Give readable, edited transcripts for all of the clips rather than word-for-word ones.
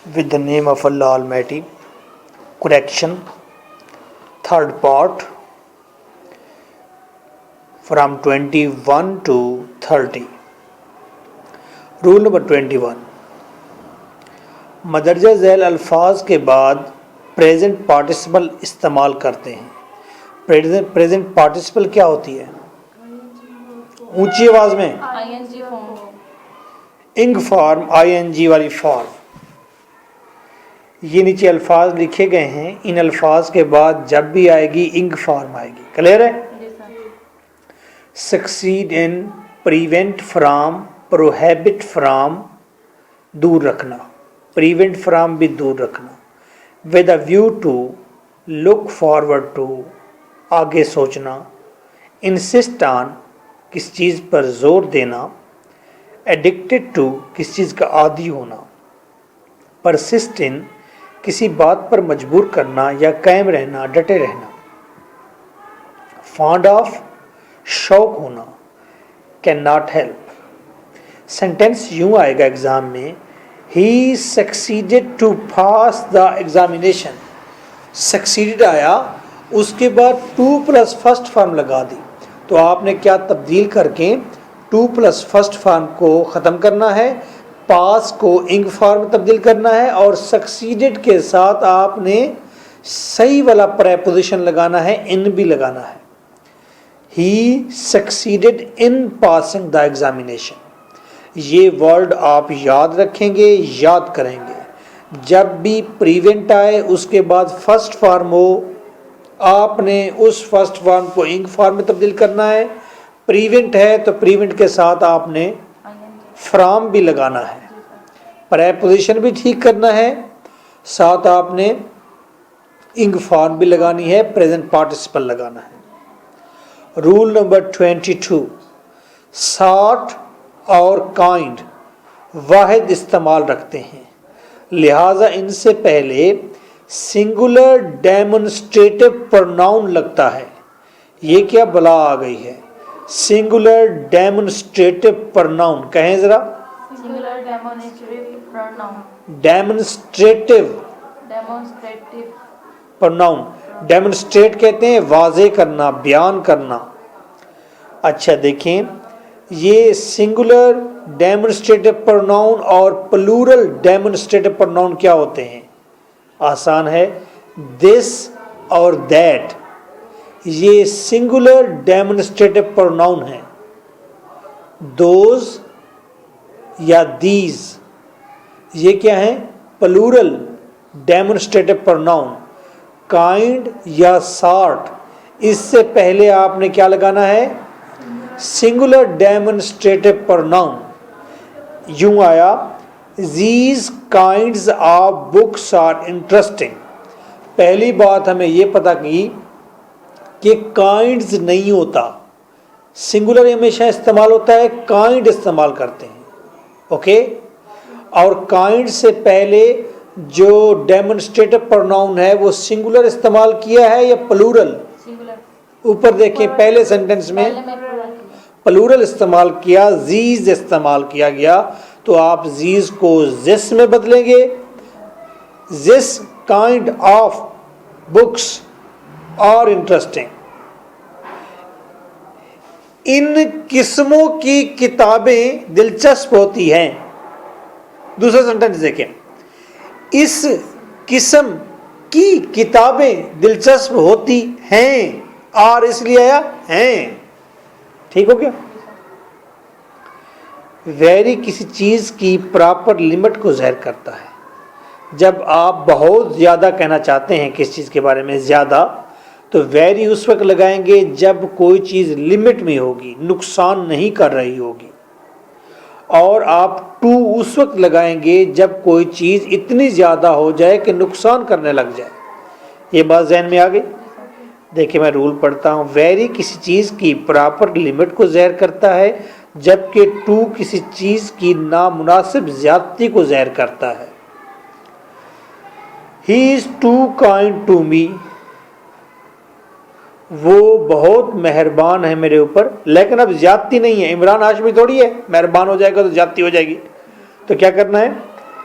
with the name of Allah Almighty. Correction, third part from 21 to 30. Rule number 21, मदरजा Zail अल्फाज के बाद present participle इस्तेमाल करते हैं। प्रेजेंट पार्टिसिपल क्या होती है? ऊंची आवाज में इंग फॉर्म, आईएनजी वाली फॉर्म। ये नीचे अल्फाज लिखे गए हैं, इन अल्फाज के बाद जब भी आएगी इंग फॉर्म आएगी। क्लियर है? Succeed in, prevent from, prohibit from, दूर रखना, प्रिवेंट फ्राम भी दूर रखना, with a view to, look forward to, आगे सोचना, इंसिस्ट ऑन, किस चीज़ पर जोर देना, एडिक्टेड टू, किस चीज़ का आदी होना, परसिस्ट इन, किसी बात पर मजबूर करना या कायम रहना, डटे रहना, फॉन्ड ऑफ, शौक होना, कैन नॉट हेल्प। सेंटेंस यूं आएगा एग्जाम में, he succeeded to pass the examination. Succeeded आया, उसके बाद टू प्लस फर्स्ट फॉर्म लगा दी, तो आपने क्या तब्दील करके टू प्लस फर्स्ट फॉर्म को ख़त्म करना है, पास को इंग फॉर्म तब्दील करना है, और सक्सीडेड के साथ आपने सही वाला प्रेपोजिशन लगाना है, इन भी लगाना है। He succeeded in passing the examination. ये वर्ड आप याद रखेंगे, याद करेंगे। जब भी प्रीवेंट आए उसके बाद फर्स्ट फॉर्म हो, आपने उस फर्स्ट फॉर्म को इंग फॉर्म में तब्दील करना है। प्रीवेंट है तो प्रीवेंट के साथ आपने फ्राम भी लगाना है, प्रेपोजिशन भी ठीक करना है, साथ आपने इंग फॉर्म भी लगानी है, प्रेजेंट पार्टिसिपल लगाना है। रूल नंबर 22, सॉर्ट और काइंड वाहिद इस्तेमाल रखते हैं, लिहाजा इनसे पहले सिंगुलर डेमोन्स्ट्रेटिव प्रोनाउन लगता है। ये क्या बला आ गई है? सिंगुलर डेमोन्स्ट्रेटिव प्रोनाउन, कहें जरा। Singular demonstrative pronoun, demonstrative pronoun, demonstrate कहते हैं वाजे करना, बयान करना। अच्छा देखें, ये सिंगुलर डेमोन्स्ट्रेटिव प्रोनाउन और प्लूरल डेमोन्स्ट्रेटिव प्रोनाउन क्या होते हैं? आसान है, दिस और दैट। ये सिंगुलर डेमोन्स्ट्रेटिव प्रोनाउन है। दोज या दीज, ये क्या है? Plural demonstrative pronoun. काइंड या सॉर्ट, इससे पहले आपने क्या लगाना है? Singular demonstrative pronoun. यूं आया, these kinds of books are interesting। पहली बात हमें ये पता की कि काइंड्स नहीं होता, सिंगुलर हमेशा इस्तेमाल होता है, काइंड इस्तेमाल करते हैं। ओके, और काइंड से पहले जो डेमोन्स्ट्रेटिव प्रोनाउन है वो सिंगुलर इस्तेमाल किया है या प्लूरल? ऊपर देखें, पहले सेंटेंस में प्लूरल इस्तेमाल किया, जीज इस्तेमाल किया गया, तो आप जीज को जिस में बदलेंगे। जिस kind of books are interesting, इन किस्मों की किताबें दिलचस्प होती हैं। दूसरा सेंटेंस देखें, इस किस्म की किताबें दिलचस्प होती हैं, और इसलिए आया हैं। ठीक हो गया? वेरी किसी चीज़ की प्रॉपर लिमिट को ज़ाहिर करता है। जब आप बहुत ज़्यादा कहना चाहते हैं किस चीज़ के बारे में ज़्यादा, तो वेरी उस वक्त लगाएंगे जब कोई चीज़ लिमिट में होगी, नुकसान नहीं कर रही होगी। और आप टू उस वक्त लगाएंगे जब कोई चीज़ इतनी ज़्यादा हो जाए कि नुकसान करने लग जाए। ये बात ज़हन में आ गई? देखिए, मैं रूल पढ़ता हूँ। वेरी किसी चीज़ की प्रॉपर लिमिट को ज़ाहिर करता है, जबकि टू किसी चीज़ की नामुनासिब ज़्यादती को ज़ाहिर करता है। He is too kind to me, वो बहुत मेहरबान है मेरे ऊपर, लेकिन अब ज़्यादती नहीं है। इमरान हाशमी थोड़ी है मेहरबान हो जाएगा तो ज़्यादती हो जाएगी। तो क्या करना है?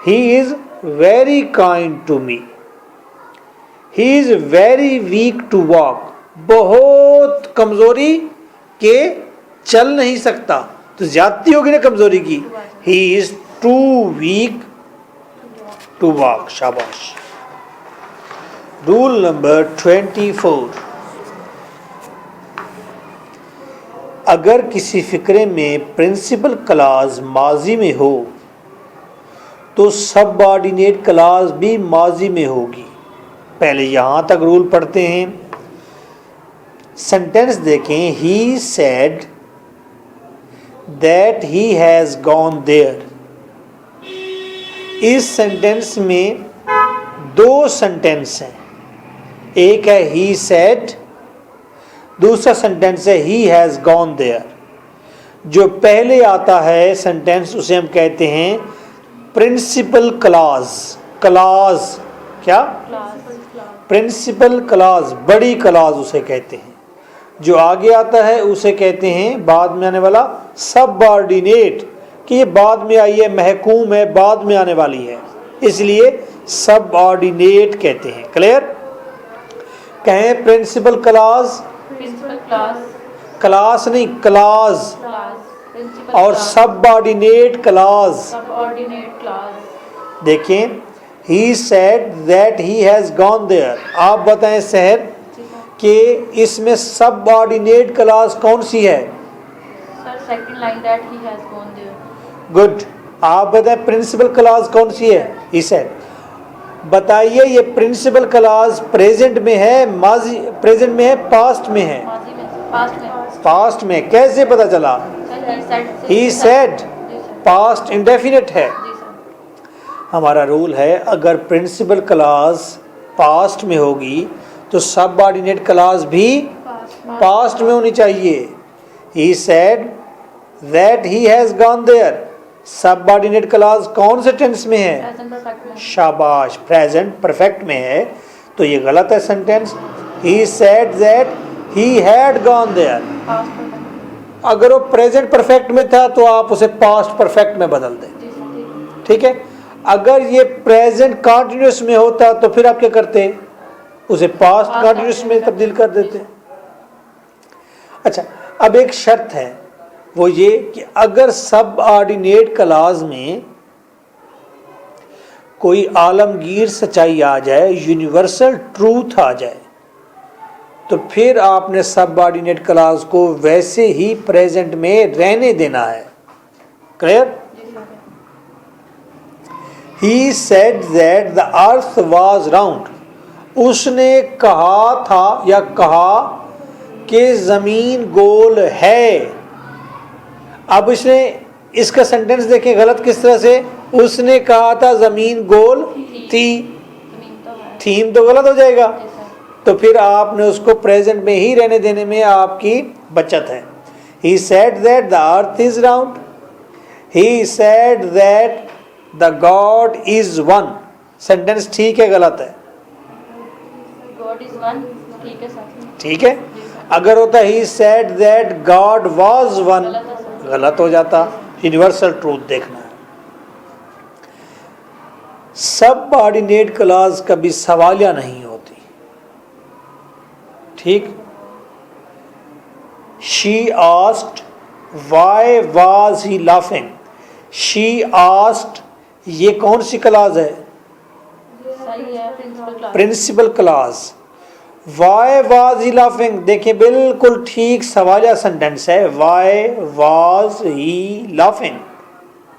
He is very kind to me. He is very weak to walk. बहुत कमजोरी के चल नहीं सकता, तो ज्यादती होगी ना कमजोरी की. He is too weak to walk. शाबाश. Rule number 24. अगर किसी फिक्रे में प्रिंसिपल क्लास माजी में हो तो सबऑर्डिनेट क्लास भी माजी में होगी. पहले यहाँ तक रूल पढ़ते हैं. सेंटेंस देखें. He said that he has gone there. इस सेंटेंस में दो सेंटेंस हैं. एक है ही सेड, दूसरा सेंटेंस है ही हैज़ गॉन देयर. जो पहले आता है सेंटेंस उसे हम कहते हैं प्रिंसिपल क्लाज. क्लाज क्या? प्रिंसिपल क्लाज, बड़ी क्लाज उसे कहते हैं. जो आगे आता है उसे कहते हैं बाद में आने वाला सबऑर्डिनेट, कि ये बाद में आई है, महकूम है, बाद में आने वाली है, इसलिए सबऑर्डिनेट कहते हैं. क्लियर? कहें principal clause. Principal class. Class नहीं, क्लाज. प्रिंसिपल और सबऑर्डिनेट क्लाज. Subordinate class. देखें. He said that he has gone there. आप बताएं शहर कि इसमें सबऑर्डिनेट क्लास कौन सी है? Sir second line that he has gone there. Good. आप बताएं प्रिंसिपल क्लास कौन सी है? He said. बताइए ये प्रिंसिपल क्लास प्रेजेंट में है, माजी प्रेजेंट में है, पास्ट में है? माजी में, पास्ट में. पास्ट में. कैसे पता चला? Sir he said. He said. जी सर. पास्ट इंडेफिनिट है. जी सर. हमारा रूल है अगर प्रिंसिपल क्लास पास्ट में होगी तो सबऑर्डिनेट क्लास भी पास्ट में होनी चाहिए. He said that he has gone there. Subordinate class कौन से टेंस में है? प्रेजेंट परफेक्ट में. शाबाश. प्रेजेंट परफेक्ट में है, तो ये गलत है sentence. He said that he had gone there. Past perfect. अगर वो प्रेजेंट परफेक्ट में था तो आप उसे पास्ट परफेक्ट में बदल दें. जी सर. ठीक है. अगर ये प्रेजेंट कंटिन्यूअस में होता तो फिर आप क्या करते? उसे पास्ट कंटिन्यूअस में तब्दील कर देते. अच्छा, अब एक शर्त है, वो ये कि अगर सबऑर्डिनेट क्लास में कोई आलमगीर सच्चाई आ जाए, यूनिवर्सल ट्रूथ आ जाए, तो फिर आपने सबऑर्डिनेट क्लास को वैसे ही प्रेजेंट में रहने देना है. Clear? He said that the earth was round. उसने कहा था या कहा कि जमीन गोल है. अब इसने इसका सेंटेंस देखें गलत किस तरह से. उसने कहा था जमीन गोल थी. जमीन तो है. थीम तो गलत हो जाएगा. जी सर. तो फिर आपने उसको प्रेजेंट में ही रहने देने में आपकी बचत है. He said that the earth is round. He said that the God is one. Sentence ठीक है गलत है? God is one. ठीक है सर. ठीक है. अगर होता he said that God was one, गलत है सर. गलत हो जाता. यूनिवर्सल ट्रूथ देखना है. सबऑर्डिनेट क्लास कभी सवालिया नहीं होती. ठीक. She asked why was he laughing. She asked, ये कौन सी क्लास है? सही है. Principal class. Principal class. Why was he laughing, देखिए बिल्कुल ठीक सवालिया सेंटेंस है. वाई वाज ही लाफिंग,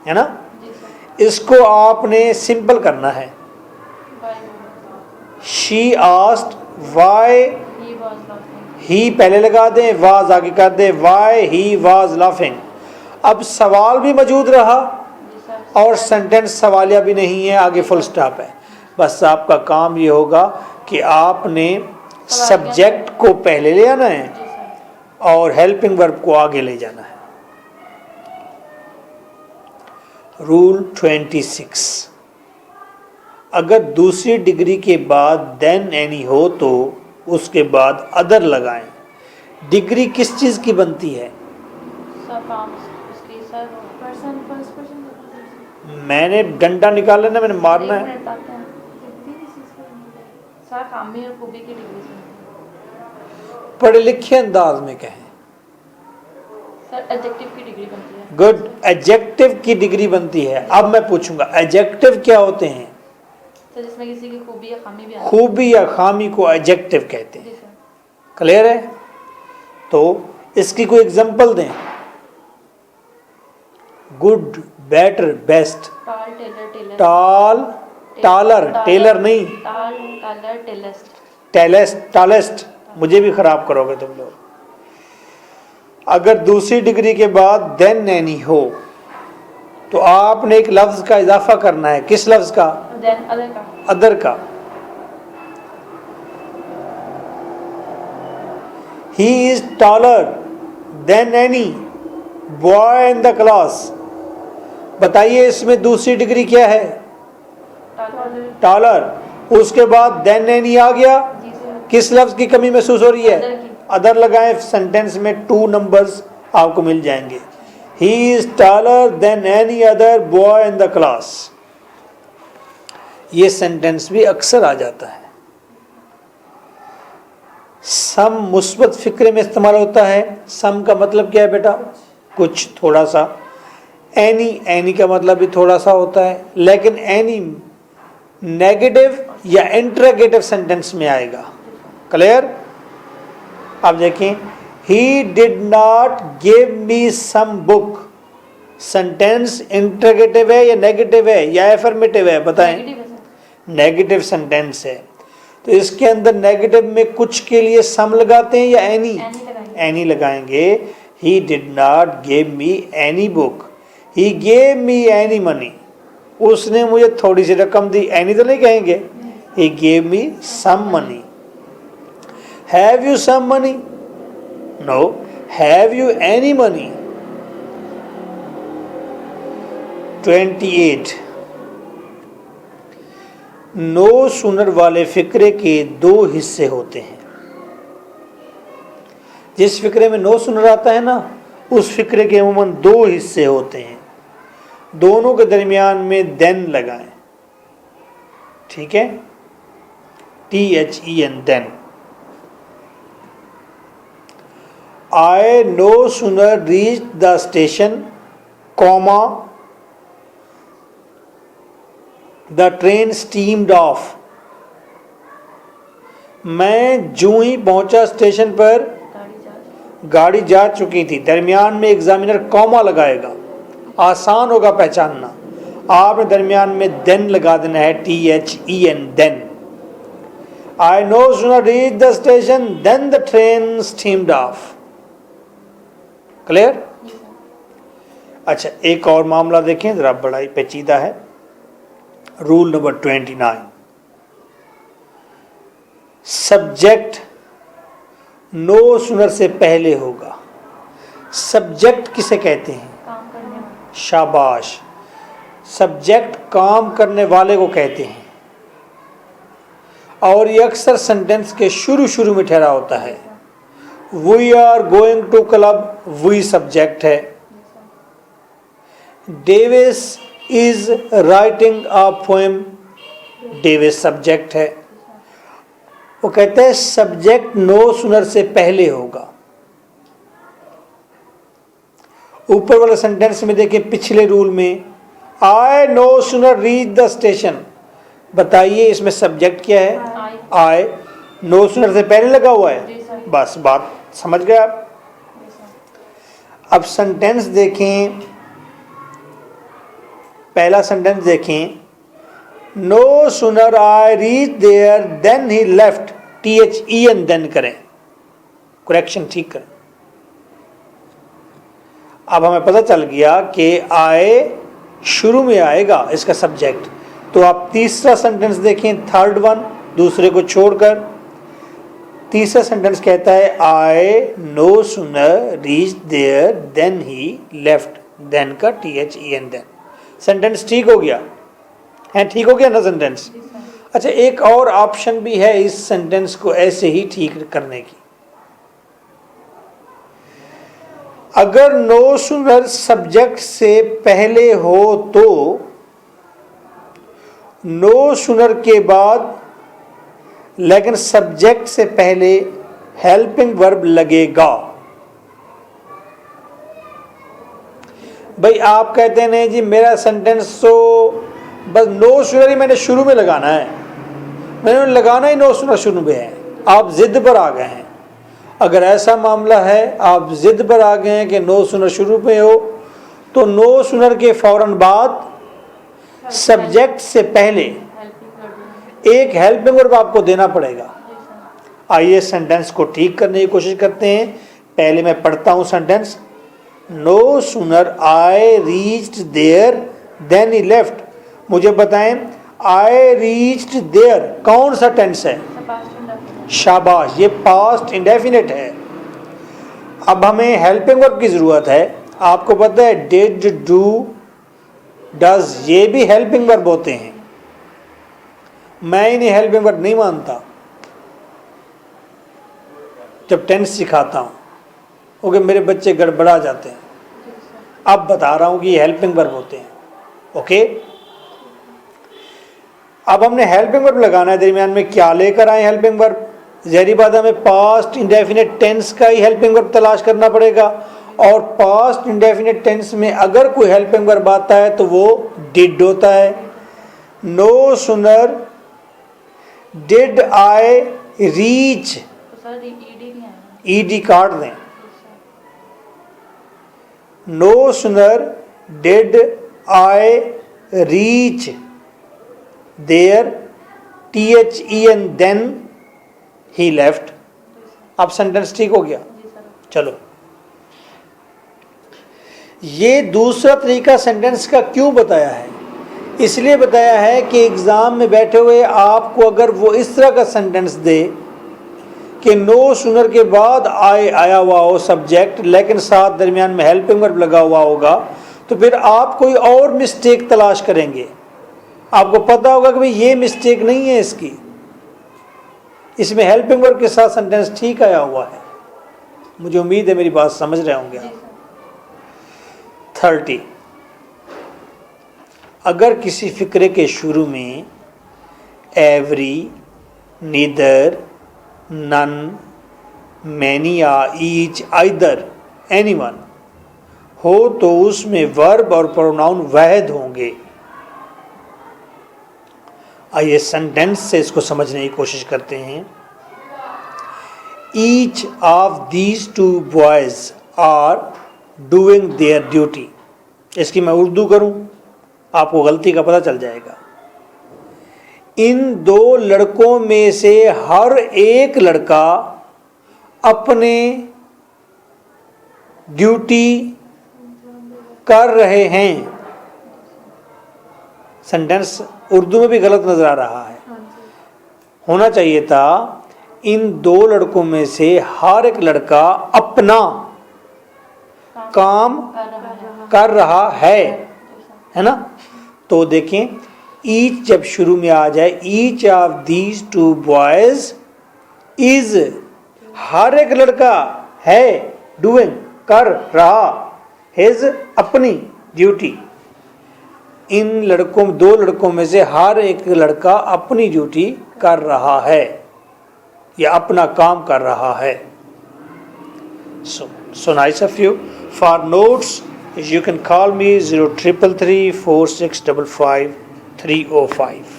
है ना? जी सर. इसको आपने सिंपल करना है. She asked why, he was laughing. He पहले लगा दें, वाज आगे कर दें. Why he was laughing. अब सवाल भी मौजूद रहा जी सर. और सेंटेंस सवालिया भी नहीं है, आगे फुल स्टॉप है. बस आपका काम ये होगा कि आपने सब्जेक्ट को पहले ले आना है जी सर. और हेल्पिंग वर्ब को आगे ले जाना है. रूल 26. अगर दूसरी डिग्री के बाद देन एनी हो तो उसके बाद अदर लगाएं. डिग्री किस चीज़ की बनती है? सर फॉर्म्स उसकी सर पर्सन फर्स्ट पर्सन. मैंने डंडा निकाला ना, मैंने मारना है। एक मिनट आते हैं। सर खामी और खूबी की डिग्री से पढ़े लिखे अंदाज में कहें। सर एडजेक्टिव की डिग्री बनती है। गुड, एडजेक्टिव की डिग्री बनती है। अब मैं पूछूंगा एडजेक्टिव क्या होते हैं? सर जिसमें किसी की खूबी या खामी भी आती है। खूबी या खामी को एडजेक्टिव कहते हैं। जी सर। क्लियर है? तो इसकी कोई एग्जांपल दें। Good, better, best. टाल टेलर टेलर टाल, टालर, टेलर नहीं, टाल टालर टेलेस्ट। टेलेस्ट, टालेस्ट। मुझे भी खराब करोगे तुम लोग। अगर दूसरी डिग्री के बाद देन एनी हो तो आपने एक लफ्ज का इजाफा करना है। किस लफ्ज का? देन अदर का। अदर का। He is taller than any boy in the class. बताइए इसमें दूसरी डिग्री क्या है? टॉलर। उसके बाद देन एनी आ गया। जी सर। किस लफ्ज की कमी महसूस हो रही है? अदर की। अदर लगाएं, सेंटेंस में 2 नंबर्स आपको मिल जाएंगे। He is taller than any other boy in the class. ये सेंटेंस भी अक्सर आ जाता है। सम मुस्बत फिक्रे में इस्तेमाल होता है। सम का मतलब क्या है बेटा? कुछ, थोड़ा सा। एनी, एनी का मतलब भी थोड़ा सा होता है, लेकिन एनी नेगेटिव या इंटरोगेटिव सेंटेंस में आएगा। क्लियर? अब देखें, he did not give me some book. Sentence interrogative है या नेगेटिव है या एफर्मेटिव है? बताएं। नेगेटिव है सर। नेगेटिव सेंटेंस है तो इसके अंदर नेगेटिव में कुछ के लिए सम लगाते हैं या एनी? एनी लगाएंगे। एनी लगाएंगे। ही did not give me any book, he gave me any money. उसने मुझे थोड़ी सी रकम दी। एनी तो नहीं कहेंगे। He gave me some money. Have you some money? No. Have you any money? 28। No sooner वाले फिक्रे के 2 हिस्से होते हैं। जिस फिक्रे में नो सुनर आता है ना, उस फिक्रे के अमूमन 2 हिस्से होते हैं। दोनों के दरमियान में देन लगाएं। ठीक है? THEN, then. I no sooner reached the station, comma, the train steamed off. मैं जूं ही पहुंचा स्टेशन पर, गाड़ी जा चुकी थी। दरमियान में एग्जामिनर कॉमा लगाएगा, आसान होगा पहचानना। आपने दरमियान में देन लगा देना है, THEN, then. I no sooner reached the station, then the train steamed off. Clear? अच्छा, एक और मामला देखें जरा, बड़ा ही पेचीदा है। Rule number 29। Subject no sooner से पहले होगा। सब्जेक्ट किसे कहते हैं? काम करने वाला। शाबाश। सब्जेक्ट काम करने वाले को कहते हैं और ये अक्सर सेंटेंस के शुरू में ठहरा होता है। We are going to club, we subject है। Davis is writing a poem, Davis subject है। वो कहते हैं सब्जेक्ट नो सुनर से पहले होगा। ऊपर वाले सेंटेंस में देखें, पिछले रूल में I no sooner reach the station. बताइए इसमें सब्जेक्ट क्या है? आई। नो सुनर से पहले लगा हुआ है। बस बात समझ गए आप? अब सेंटेंस देखें, पहला सेंटेंस देखें, no sooner I reach there then he left, THEN, then करें, करेक्शन ठीक करें। अब हमें पता चल गया कि आए शुरू में आएगा इसका सब्जेक्ट। तो आप तीसरा सेंटेंस देखें, थर्ड वन, दूसरे को छोड़कर। तीसरा सेंटेंस कहता है I no sooner reach there then he left, then का THEN, देन। सेंटेंस ठीक हो गया है? ठीक हो गया ना सेंटेंस? अच्छा, एक और ऑप्शन भी है इस सेंटेंस को ऐसे ही ठीक करने की। अगर नो सुनर सब्जेक्ट से पहले हो तो नो सुनर के बाद लेकिन सब्जेक्ट से पहले हेल्पिंग वर्ब लगेगा। भाई आप कहते हैं नहीं जी मेरा सेंटेंस तो बस नो सुनर ही मैंने शुरू में लगाना है, मैंने लगाना ही नो सुनर शुरू में है, आप जिद पर आ गए हैं। अगर ऐसा मामला है, आप जिद पर आ गए हैं कि नो सुनर शुरू में हो, तो नो सुनर के फौरन बाद सब्जेक्ट से पहले एक हेल्पिंग वर्ब आपको देना पड़ेगा। आइए सेंटेंस को ठीक करने की कोशिश करते हैं। पहले मैं पढ़ता हूं sentence. No sooner I reached there then he left. मुझे बताएं आई रीच्ड देयर कौन सा टेंस है? शाबाश, ये पास्ट इंडेफिनिट है। अब हमें हेल्पिंग वर्ब की जरूरत है। आपको पता है डिड, डू, डज ये भी हेल्पिंग वर्ब होते हैं। मैं इन्हें हेल्पिंग वर्ब नहीं मानता जब टेंस सिखाता हूं, क्योंकि मेरे बच्चे गड़बड़ा जाते हैं। अब बता रहा हूं कि ये हेल्पिंग वर्ब होते हैं। ओके, अब हमने हेल्पिंग वर्ब लगाना है। दरमियान में क्या लेकर आए हेल्पिंग वर्ब? ज़ाहिर बात हमें पास्ट इंडेफिनिट टेंस का ही हेल्पिंग वर्ब तलाश करना पड़ेगा। और पास्ट इंडेफिनिट टेंस में अगर कोई हेल्पिंग वर्ब आता है तो वो डिड होता है। No sooner did I reach, ED काट दें। No sooner did I reach there THEN then he left. अब सेंटेंस ठीक हो गया। चलो, ये दूसरा तरीका सेंटेंस का क्यों बताया है? इसलिए बताया है कि एग्जाम में बैठे हुए आपको अगर वो इस तरह का सेंटेंस दे कि नो सुनर के बाद आया हुआ हो सब्जेक्ट, लेकिन साथ दरमियान में हेल्पिंग वर्ब लगा हुआ होगा, तो फिर आप कोई और मिस्टेक तलाश करेंगे। आपको पता होगा कि भाई ये मिस्टेक नहीं है इसकी, इसमें हेल्पिंग वर्ब के साथ सेंटेंस ठीक आया हुआ है। मुझे उम्मीद है मेरी बात समझ रहे होंगे आप। 30, अगर किसी फिक्रे के शुरू में एवरी, नीदर, नन, मैनी या ईच, आइदर, एनीवन हो तो उसमें वर्ब और प्रोनाउन वाहिद होंगे। आइए सेंटेंस से इसको समझने की कोशिश करते हैं। Each of these two boys are doing their duty. इसकी मैं उर्दू करूं, आपको गलती का पता चल जाएगा। इन दो लड़कों में से हर एक लड़का अपने ड्यूटी कर रहे हैं। सेंटेंस उर्दू में भी गलत नजर आ रहा है, होना चाहिए था इन दो लड़कों में से हर एक लड़का अपना काम कर रहा है ना? तो देखें ईच जब शुरू में आ जाए, each of these two boys is, हर एक लड़का है, डूइंग कर रहा, हिज अपनी ड्यूटी। इन लड़कों, दो लड़कों में से हर एक लड़का अपनी ड्यूटी कर रहा है या अपना काम कर रहा है। So nice of you. For notes you can call me 0333 4655 305.